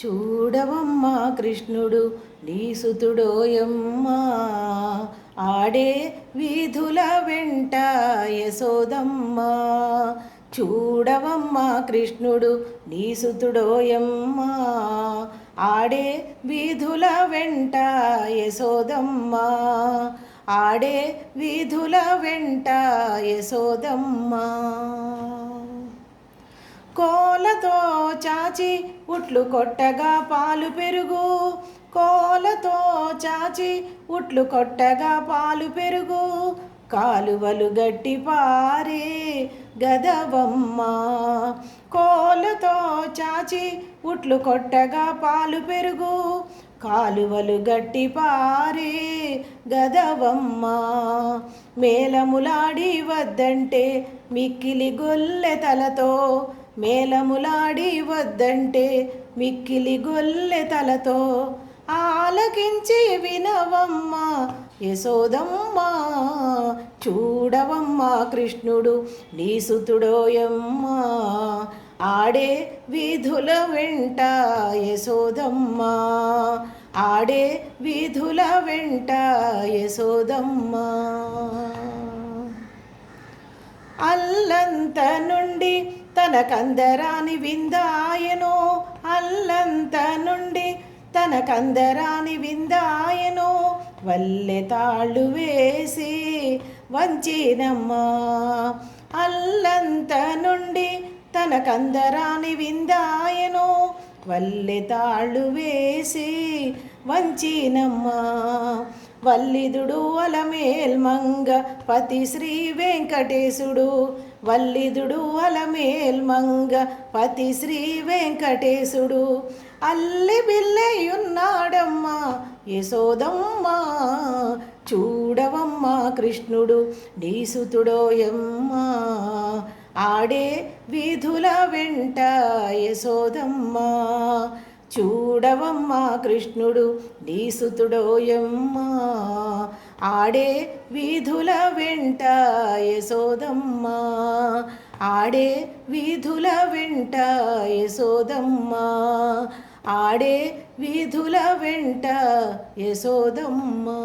చూడవమ్మా కృష్ణుడు నీ సుతుడోయమ్మా, ఆడే వీధుల వెంట యశోదమ్మా. చూడవమ్మా కృష్ణుడు నీ సుతుడోయమ్మా, ఆడే వీధుల వెంట యశోదమ్మా, ఆడే వీధుల వెంట యశోదమ్మా. కోలతో చాచి ఉట్లు కొట్టగా పాలు పెరుగు, కోలతో చాచి ఉట్లు కొట్టగా పాలు పెరుగు, కాలువలు గట్టి పారే గదవమ్మ. కోలతో చాచి ఉట్లు కొట్టగా పాలు పెరుగు, కాలువలు గట్టి పారే గదవమ్మ. మేలములాడి వద్దంటే మిక్కిలి గొల్లె తలతో, మేలములాడి వద్దంటే మిక్కిలి గొల్లె తలతో, ఆలకించి వినవమ్మ యశోదమ్మ. చూడవమ్మ కృష్ణుడు నీ సుతుడోయమ్మ, ఆడే వీధుల వెంట యశోదమ్మ, ఆడే వీధుల వెంట యశోదమ్మ. అల్లంత నుండి తనకందరాని విందాయనో, అల్లంత నుండి తనకందరాని విందాయనో, వల్లె తాళ్ళు వేసి వంచినమ్మా. అల్లంత నుండి తనకందరాని విందాయనో, వల్లె తాళ్ళు వేసి వంచినమ్మా. వల్లిదుడు అలమేల్మంగ పతి శ్రీ వెంకటేశుడు, వల్లిదుడు అలమేల్మంగ పతి శ్రీ వెంకటేశుడు, అల్లి బిల్లెయున్నాడమ్మా యశోదమ్మా. చూడవమ్మా కృష్ణుడు నీ సుతుడోయమ్మా, ఆడే వీధుల వెంట యశోదమ్మా. చూడవమ్మా కృష్ణుడు నీ సుతుడోయమ్మా, ఆడే వీధుల వెంట యశోదమ్మా, ఆడే వీధుల వెంట యశోదమ్మా, ఆడే వీధుల వెంట యశోదమ్మా.